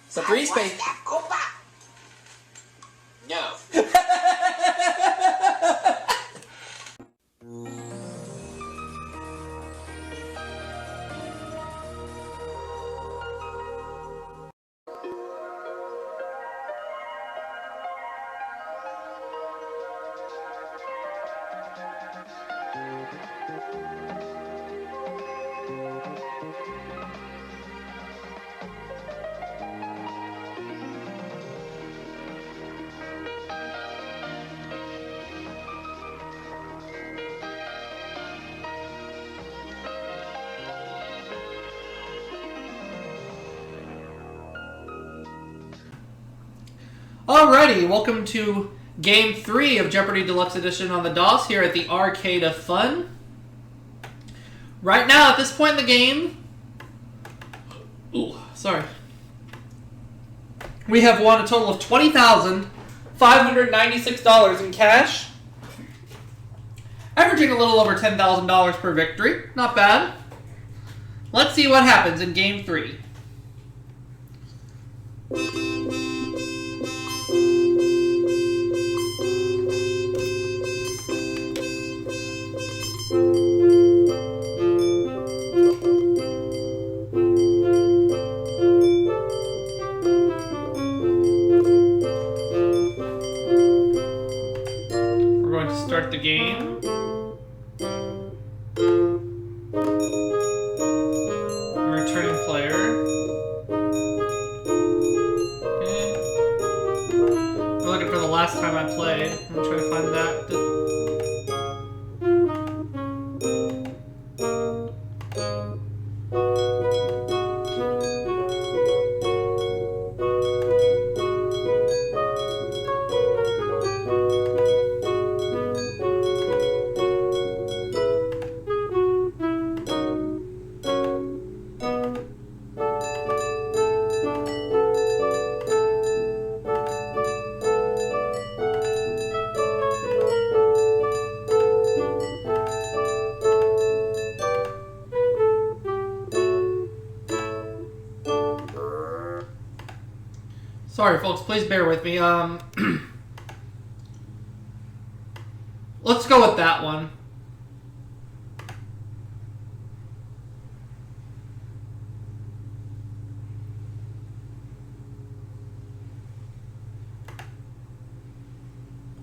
So 3 space. No. Alrighty, welcome to Game 3 of Jeopardy Deluxe Edition on the DOS here at the Arcade of Fun. Right now, at this point in the game, we have won a total of $20,596 in cash, averaging a little over $10,000 per victory. Not bad. Let's see what happens in Game 3. Start the game. I'm returning player. Okay. I'm looking for the last time I played. I'm gonna try to find that. Sorry, folks. Please bear with me. Let's go with that one.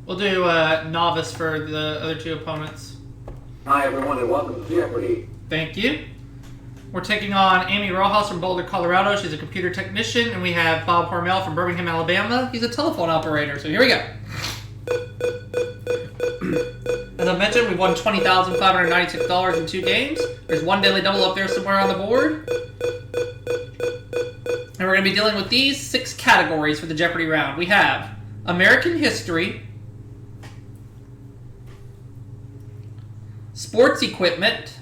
We'll do novice for the other two opponents. Hi, everyone, and welcome to Jeopardy. Thank you. We're taking on Amy Rojas from Boulder, Colorado. She's a computer technician. And we have Bob Hormel from Birmingham, Alabama. He's a telephone operator. So here we go. As I mentioned, we've won $20,596 in 2 games. There's one daily double up there somewhere on the board. And we're going to be dealing with these 6 categories for the Jeopardy round. We have American history, sports equipment,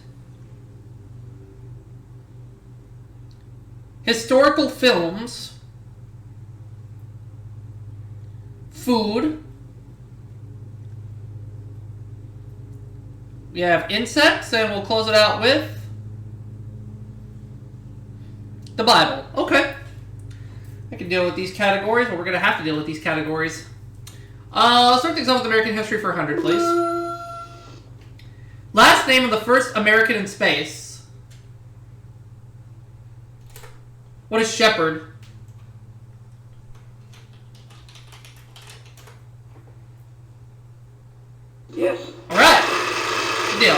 historical films, food, we have insects, and we'll close it out with the Bible. Okay. I can deal with these categories, but we're going to have to deal with these categories. Let's start things off with American history for 100, please. Last name of the first American in space. What is Shepherd? Yes. All right. Good deal.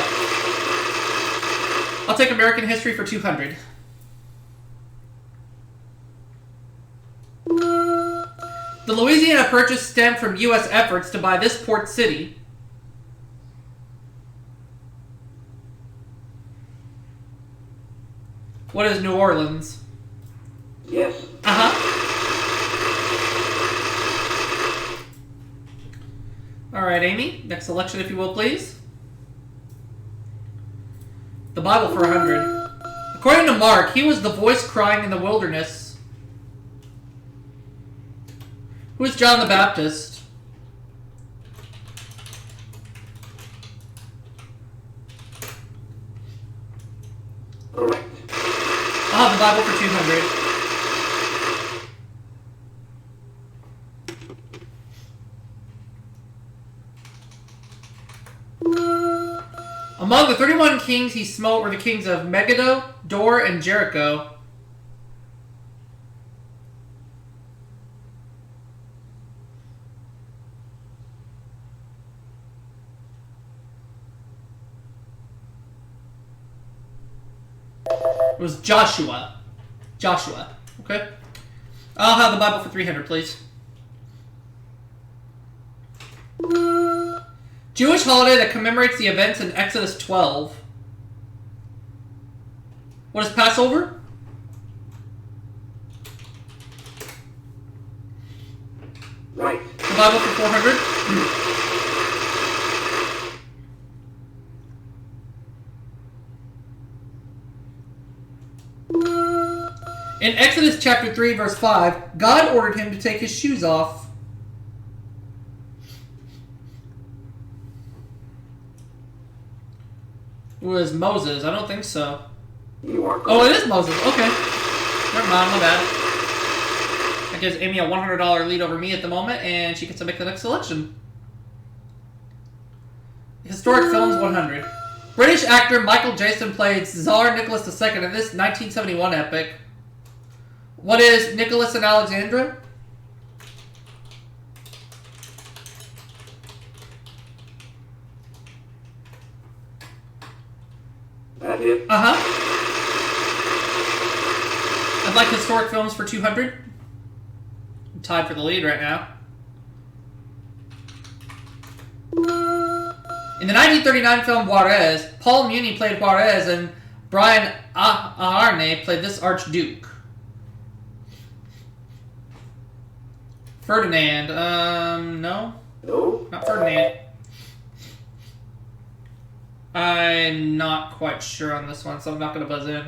I'll take American history for 200. The Louisiana Purchase stemmed from U.S. efforts to buy this port city. What is New Orleans? Yes. All right, Amy. Next selection, if you will, please. The Bible for 100. According to Mark, he was the voice crying in the wilderness. Who is John the Baptist? Correct. I'll have the Bible for 200. Among the 31 kings he smote were the kings of Megiddo, Dor, and Jericho. It was Joshua. Joshua. Okay. I'll have the Bible for 300, please. Jewish holiday that commemorates the events in Exodus 12. What is Passover? Right. The Bible for 400. In Exodus chapter 3, verse 5, God ordered him to take his shoes off. It was Moses. I don't think so. You are correct. Oh, it is Moses. Okay. Never mind. My bad. That gives Amy a $100 lead over me at the moment, and she gets to make the next selection. Historic Films 100. British actor Michael Jason played Tsar Nicholas II in this 1971 epic. What is Nicholas and Alexandra? That it. Uh-huh. I'd like Historic Films for 200. I'm tied for the lead right now. In the 1939 film Juarez, Paul Muni played Juarez and Brian Aherne played this Archduke. Ferdinand, no? No. Not Ferdinand. I'm not quite sure on this one, so I'm not going to buzz in.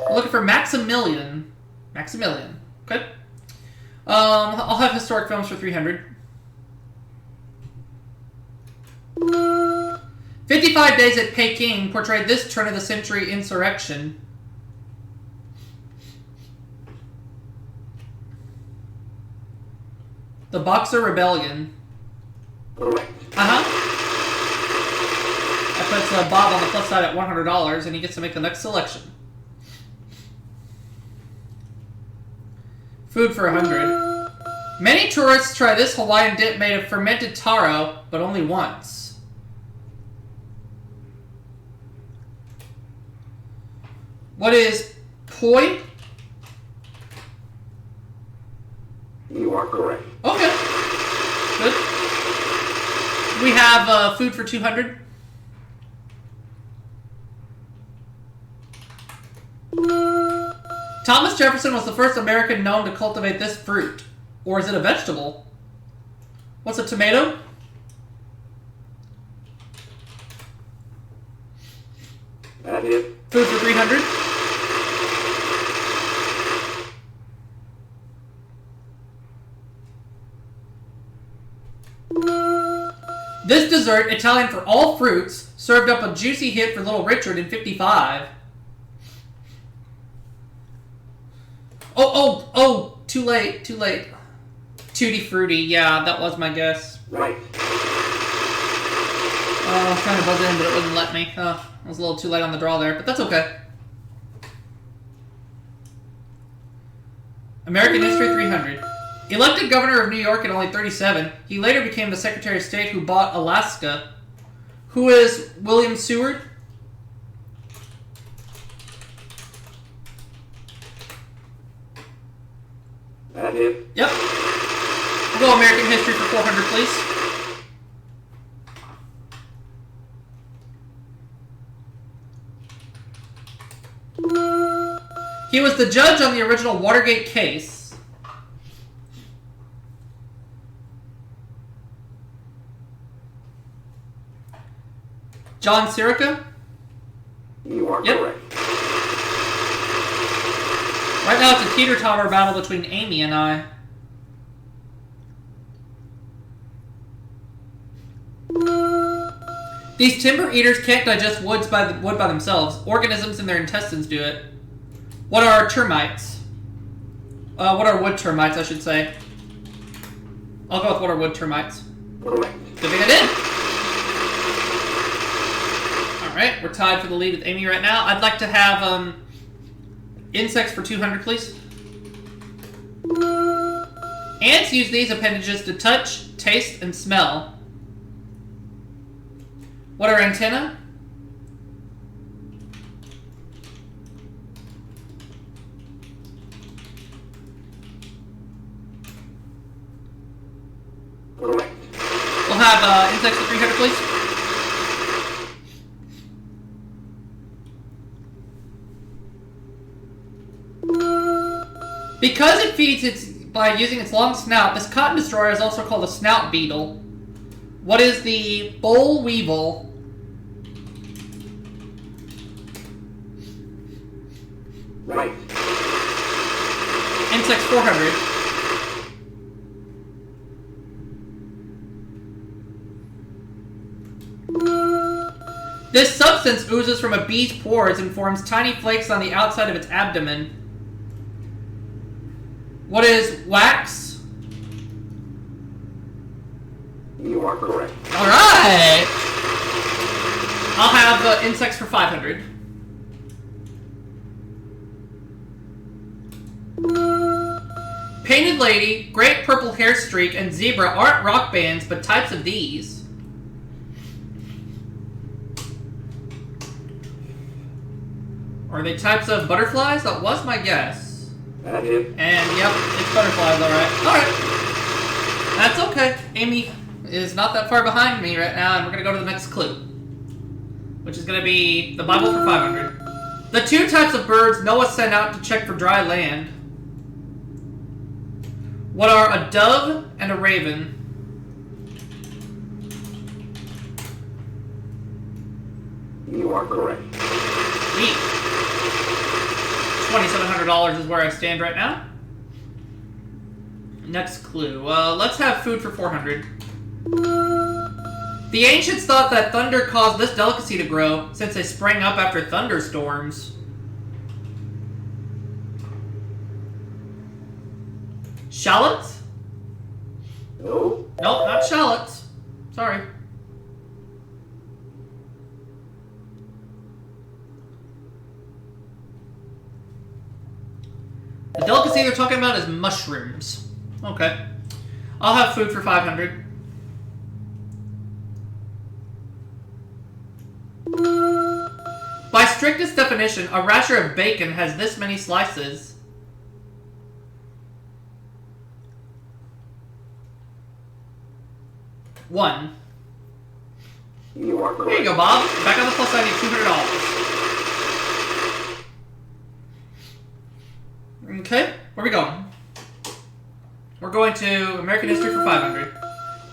We're looking for Maximilian. Maximilian. Okay. I'll have Historic Films for 300. 55 Days at Peking portrayed this turn-of-the-century insurrection. The Boxer Rebellion. Correct. Uh-huh. That puts Bob on the plus side at $100, and he gets to make the next selection. Food for 100. Many tourists try this Hawaiian dip made of fermented taro, but only once. What is poi? You are correct. Okay. Good. We have food for 200. Thomas Jefferson was the first American known to cultivate this fruit. Or is it a vegetable? What's a tomato? That it. Food for 300. This dessert, Italian for all fruits, served up a juicy hit for Little Richard in 55. Oh, too late. Tutti Frutti, yeah, that was my guess. Right. I was trying to buzz in, but it wouldn't let me. I was a little too late on the draw there, but that's okay. American History 300. Elected governor of New York at only 37, he later became the Secretary of State who bought Alaska. Who is William Seward? That it. Yep. We'll go American History for 400, please. He was the judge on the original Watergate case. John Sirica? You are Yep. correct. Right now it's a teeter-totter battle between Amy and I. These timber eaters can't digest wood by themselves. Organisms in their intestines do it. What are termites? What are wood termites, I should say. I'll go with what are wood termites. Correct. Good thing I did. Alright, we're tied for the lead with Amy right now. I'd like to have insects for 200, please. Ants use these appendages to touch, taste, and smell. What are antennae? Correct. We'll have insects for 300, please. Because it feeds by using its long snout, this cotton destroyer is also called a snout beetle. What is the boll weevil? Right. Insects 400. This substance oozes from a bee's pores and forms tiny flakes on the outside of its abdomen. What is wax? You are correct. Alright! I'll have insects for 500. Painted Lady, Great Purple Hair Streak, and Zebra aren't rock bands, but types of these. Are they types of butterflies? That was my guess. That hit. And yep, it's butterflies, alright. Alright. That's okay. Amy is not that far behind me right now, and we're gonna go to the next clue. Which is gonna be the Bible for 500. The two types of birds Noah sent out to check for dry land. What are a dove and a raven? You are correct. Neat. $2,700 is where I stand right now. Next clue. Let's have food for 400. The ancients thought that thunder caused this delicacy to grow, since they sprang up after thunderstorms. Shallots? No. Nope, not shallots. Sorry. The delicacy they're talking about is mushrooms. Okay. I'll have food for 500. By strictest definition, a rasher of bacon has this many slices. One. You are correct. There you go, Bob. Back on the plus side, I need $200. Okay, where are we going? We're going to American history for 500.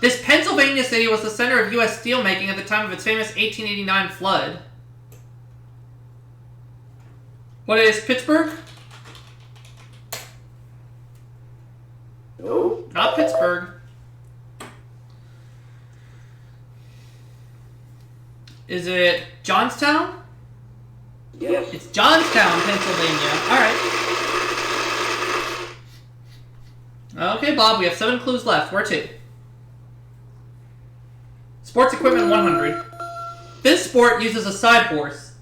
This Pennsylvania city was the center of U.S. steelmaking at the time of its famous 1889 flood. What is Pittsburgh? No. Not Pittsburgh. Is it Johnstown? Yes. It's Johnstown, Pennsylvania. Alright. Okay, Bob, we have 7 clues left. Where to? Sports equipment 100. This sport uses a side horse.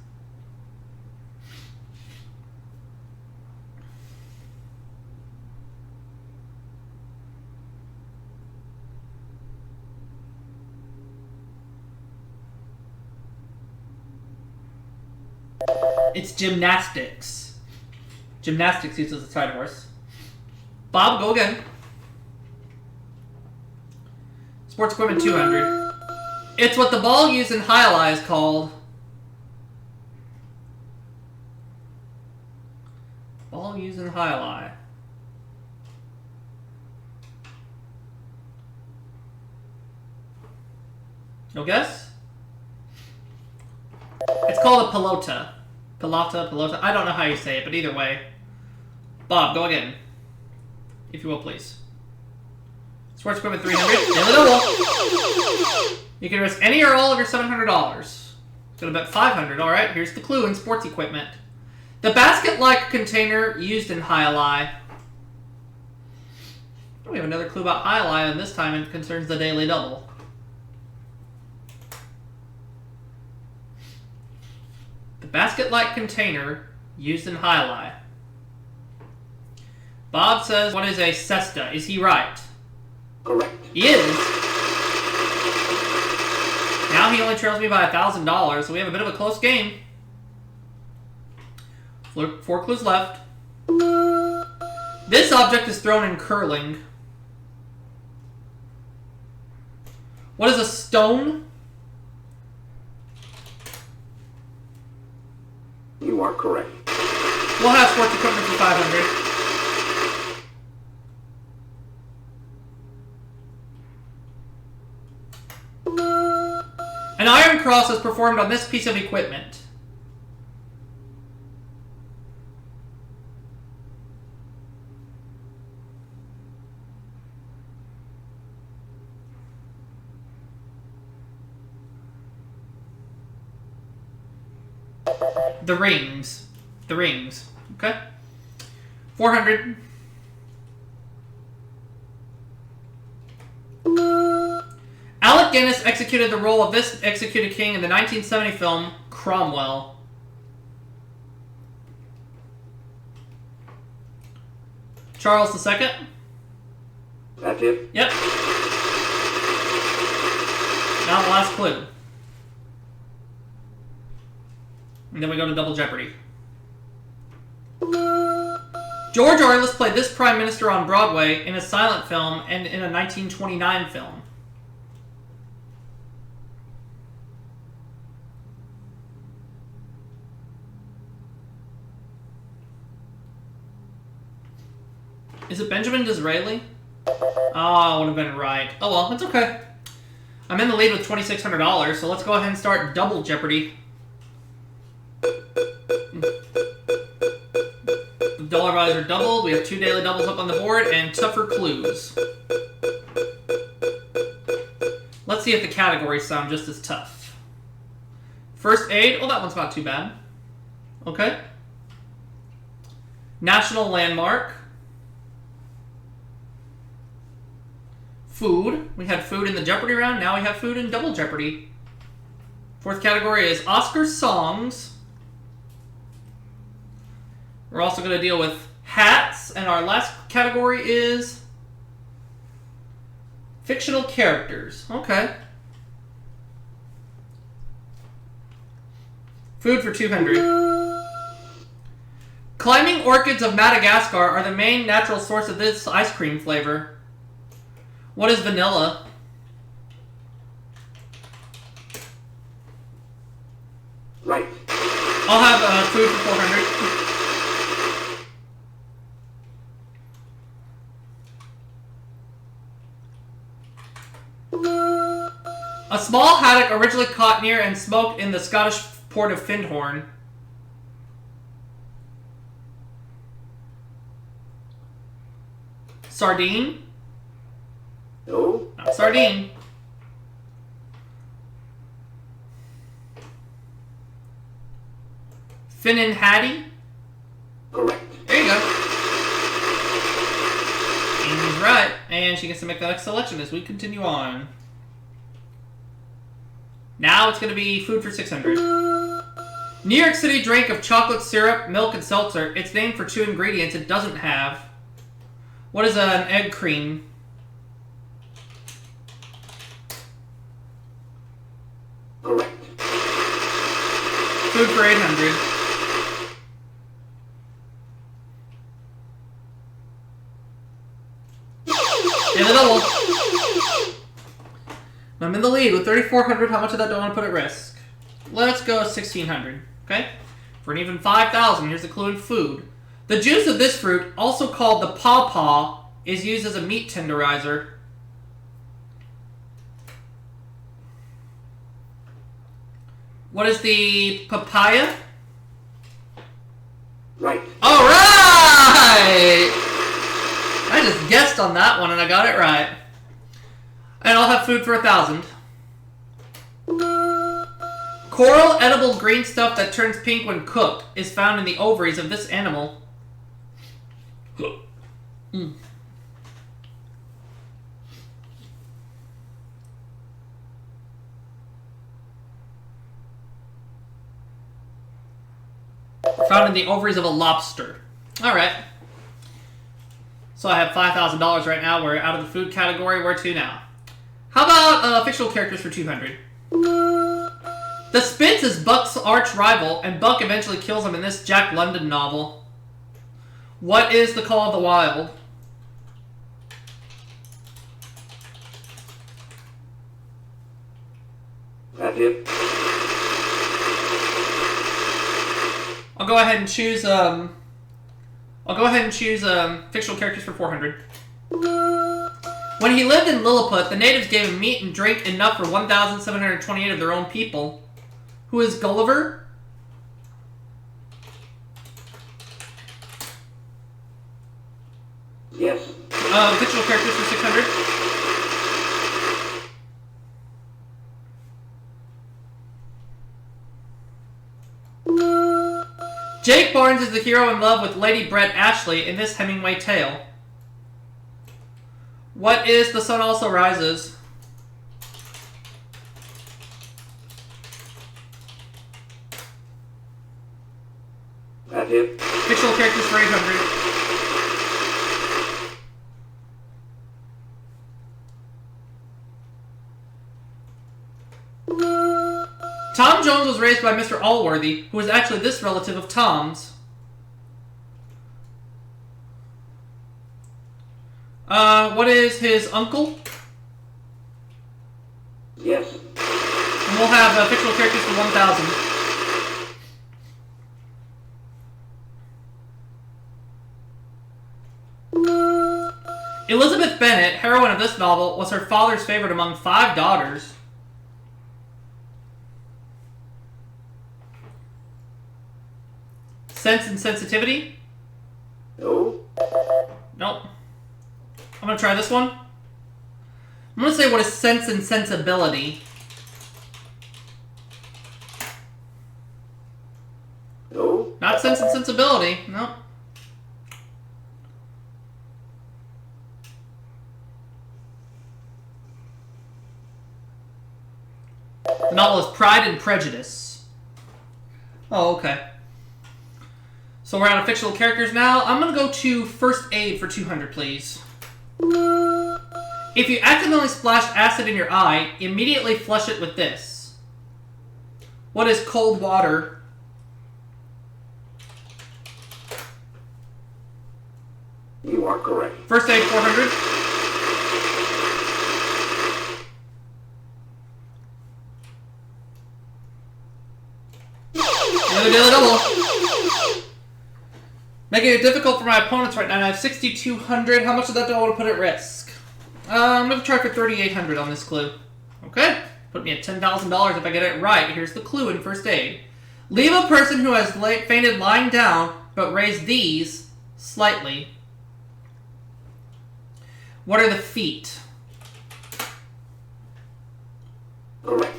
It's gymnastics. Gymnastics uses a side horse. Bob, go again. Sports equipment 200. It's what the ball used in Highlight is called. Ball used in Highlight. No guess? It's called a pelota. Pelota. I don't know how you say it, but either way. Bob, go again. If you will, please. Sports equipment 300. Daily double. You can risk any or all of your $700. Gonna bet 500. All right. Here's the clue in sports equipment. The basket-like container used in Highlight. We have another clue about Highlight, and this time it concerns the daily double. The basket-like container used in High. Bob says, what is a cesta? Is he right? Correct. He is. Now he only trails me by $1,000, so we have a bit of a close game. 4 clues left. This object is thrown in curling. What is a stone? You are correct. We'll have sports equipment for 500. An iron cross is performed on this piece of equipment. The rings. The rings. Okay. 400. Alec Guinness executed the role of this executed king in the 1970 film Cromwell. Charles II. That's it? Yep. Now the last clue. And then we go to Double Jeopardy. George Orlis played this prime minister on Broadway in a silent film and in a 1929 film. Is it Benjamin Disraeli? Oh, I would have been right. Oh well, it's okay. I'm in the lead with $2,600, so let's go ahead and start Double Jeopardy. The dollar values are doubled. We have 2 daily doubles up on the board and tougher clues. Let's see if the categories sound just as tough. First aid. Oh, that one's not too bad. Okay. National landmark. Food. We had food in the Jeopardy round. Now we have food in Double Jeopardy. Fourth category is Oscar songs. We're also going to deal with hats. And our last category is fictional characters. Okay. Food for 200. Climbing orchids of Madagascar are the main natural source of this ice cream flavor. What is vanilla? Right. I'll have food for 400. A small haddock originally caught near and smoked in the Scottish port of Findhorn. Sardine? No. Not sardine. Finnan Haddie? Correct. There you go. Amy's right. And she gets to make the next selection as we continue on. Now it's going to be food for 600. New York City drink of chocolate syrup, milk, and seltzer. It's named for 2 ingredients it doesn't have. What is an egg cream? Correct. Food for 800. And a double. I'm in the lead with 3,400. How much of that do I want to put at risk? Let's go 1,600. Okay? For an even 5,000, here's the clue in food. The juice of this fruit, also called the pawpaw, is used as a meat tenderizer. What is the papaya? Right. All right! I just guessed on that one and I got it right. And I'll have food for 1,000. Coral edible green stuff that turns pink when cooked is found in the ovaries of this animal. Mm. Found in the ovaries of a lobster. Alright. So I have $5,000 right now. We're out of the food category. Where to now? How about fictional characters for 200? The Spitz is Buck's arch rival, and Buck eventually kills him in this Jack London novel. What is the Call of the Wild? That's it. I'll go ahead and choose fictional characters for 400. When he lived in Lilliput, the natives gave him meat and drink enough for 1,728 of their own people. Who is Gulliver? Yes. Fictional characters for 600. Jake Barnes is the hero in love with Lady Brett Ashley in this Hemingway tale. What is The Sun Also Rises? That's it. Fictional characters for 800. Tom Jones was raised by Mr. Allworthy, who was actually this relative of Tom's. What is his uncle? Yes. And we'll have fictional characters for 1,000. Elizabeth Bennet, heroine of this novel, was her father's favorite among 5 daughters. Sense and Sensitivity? No. Nope. I'm gonna try this one. I'm gonna say what is Sense and Sensibility? No. Not Sense and Sensibility. Nope. The novel is Pride and Prejudice. Oh, okay. So we're out of fictional characters now. I'm going to go to First Aid for 200, please. If you accidentally splash acid in your eye, immediately flush it with this. What is cold water? You are correct. First Aid 400. Another daily double. Making it difficult for my opponents right now. And I have 6,200. How much of that do I want to put at risk? I'm going to try for 3,800 on this clue. Okay. Put me at $10,000 if I get it right. Here's the clue in First Aid. Leave a person who has fainted lying down, but raise these slightly. What are the feet? Correct.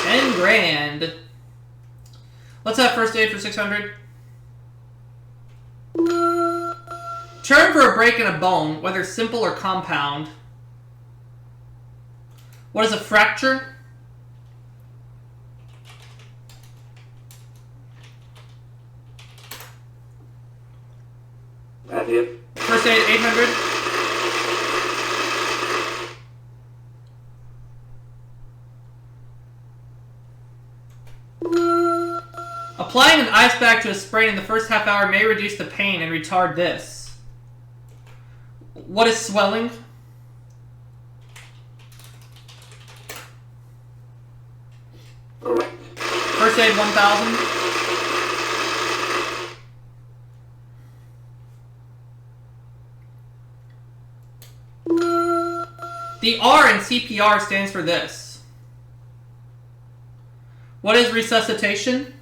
10 grand. Let's have First Aid for 600. Term for a break in a bone, whether simple or compound. What is a fracture? That's it. First Aid 800. Applying an ice pack to a sprain in the first half hour may reduce the pain and retard this. What is swelling? Correct. First Aid 1,000. The R in CPR stands for this. What is resuscitation?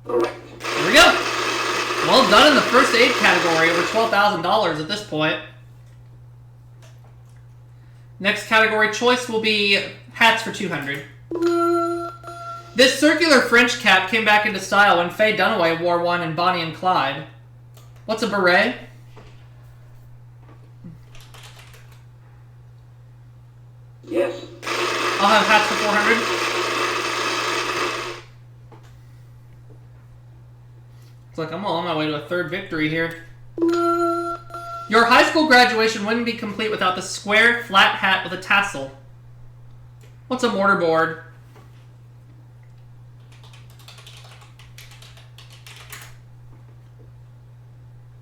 Correct. Here we go. Well done in the First Aid category, over $12,000 at this point. Next category choice will be hats for 200. This circular French cap came back into style when Faye Dunaway wore one in Bonnie and Clyde. What's a beret? Yes. I'll have hats for 400. It's like I'm on my way to a third victory here. Your high school graduation wouldn't be complete without the square, flat hat with a tassel. What's a mortarboard?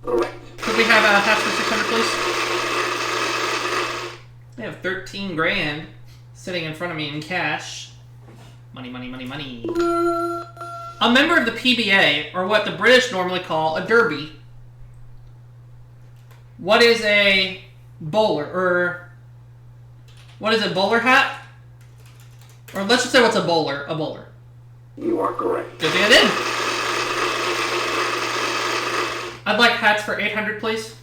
Correct. Could we have hats for 600, please? I have 13 grand sitting in front of me in cash. Money, money, money, money. A member of the PBA, or what the British normally call a derby. What is a bowler? Or what is a bowler hat? Or let's just say what's a bowler? A bowler. You are correct. Good thing I did. I'd like hats for 800, please.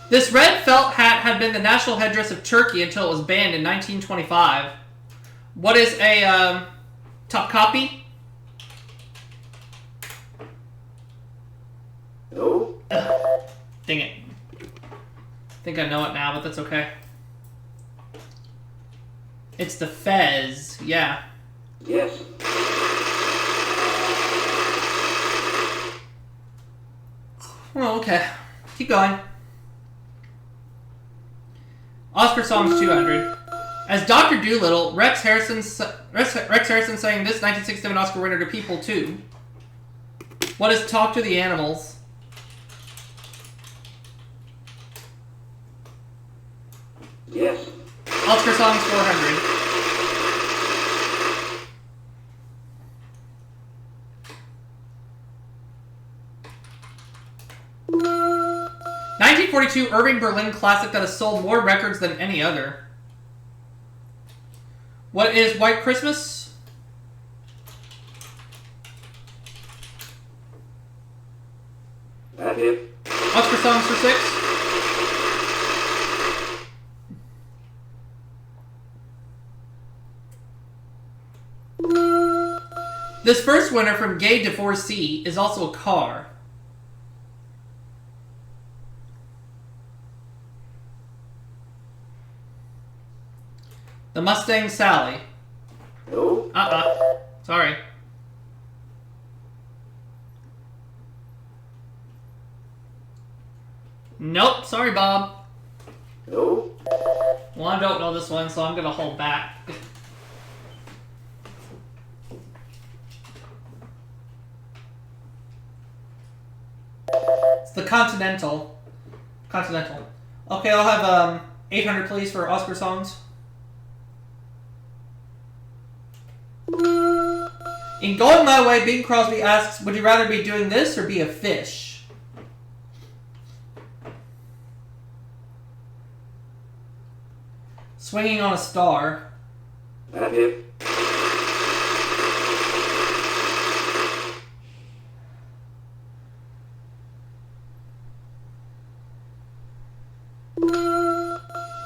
This red felt hat had been the national headdress of Turkey until it was banned in 1925. What is a topkapi? No. Dang it. I think I know it now, but that's okay. It's the fez, yeah. Yes. Well, okay. Keep going. Oscar songs 200. As Dr. Dolittle, Rex Harrison sang this 1967 Oscar winner to People too. What is Talk to the Animals? Yes. Oscar songs 400. '42 Irving Berlin classic that has sold more records than any other. What is White Christmas? That hit. Oscar songs for 6. This first winner from Gay Divorcee is also a car. The Mustang Sally. No. Sorry. Nope. Sorry, Bob. No. Well, I don't know this one, so I'm gonna hold back. It's the Continental. Continental. Okay, I'll have 800, please, for Oscar songs. In Going My Way, Bing Crosby asks, would you rather be doing this or be a fish? Swinging on a Star. That hit.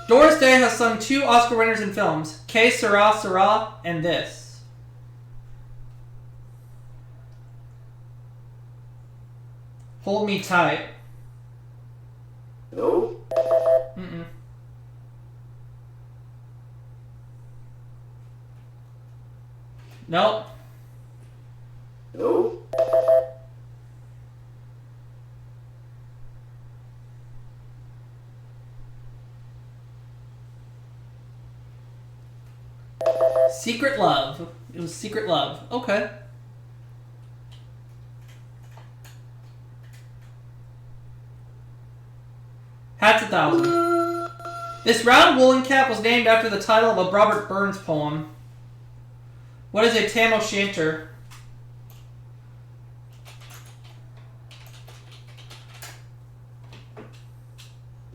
Doris Day has sung 2 Oscar winners in films, Que Sera Sera and this. Hold Me Tight. No. Mm-mm. Nope. No. Secret Love. It was Secret Love. Okay. Hats 1,000. This round woolen cap was named after the title of a Robert Burns poem. What is a tam o'shanter?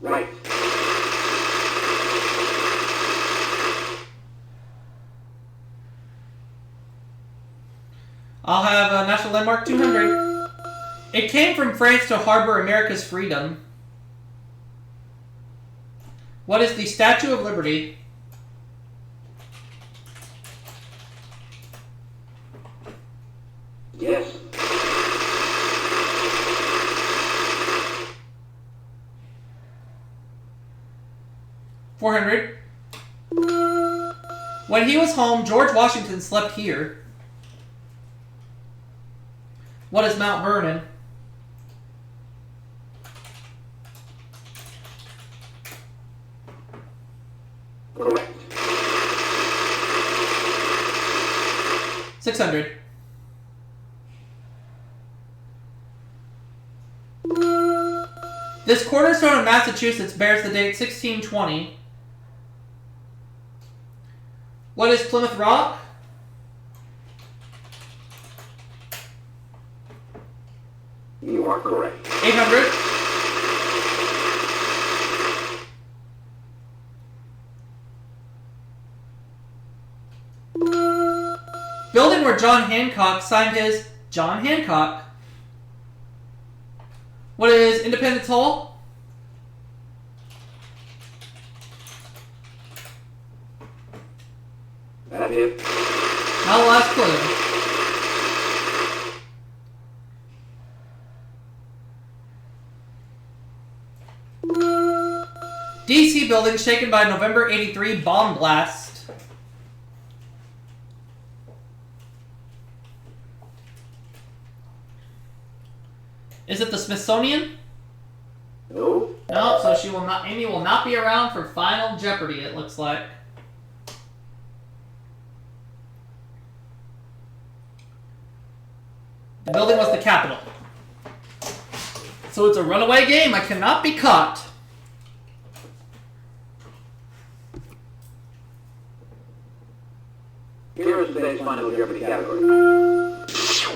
Right. I'll have a National Landmark 200. It came from France to harbor America's freedom. What is the Statue of Liberty? Yes. 400. When he was home, George Washington slept here. What is Mount Vernon? Correct. 600. This cornerstone of Massachusetts bears the date 1620. What is Plymouth Rock? You are correct. 800. Building where John Hancock signed his John Hancock. What is Independence Hall? That hit. Now the last clue. DC building shaken by November 83 bomb blast. Is it the Smithsonian? No. No, so she will not. Amy will not be around for Final Jeopardy, it looks like. The building was the Capitol. So it's a runaway game. I cannot be caught. Here is today's Final Jeopardy category.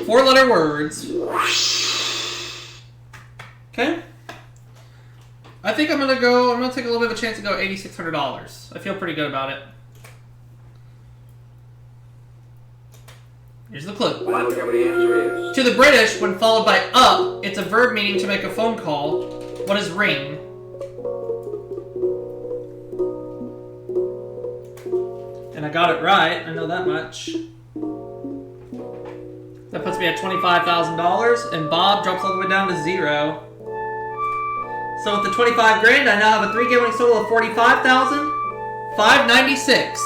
4-letter words. Okay. I think I'm gonna take a little bit of a chance to go $8,600. I feel pretty good about it. Here's the clue. Final Jeopardy answer is... To the British, when followed by up, it's a verb meaning to make a phone call. What is ring? And I got it right. I know that much. That puts me at $25,000, and Bob drops all the way down to 0. So with the 25 grand, I now have a 3-game winning total of $45,596.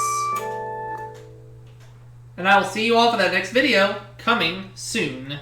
And I will see you all for that next video coming soon.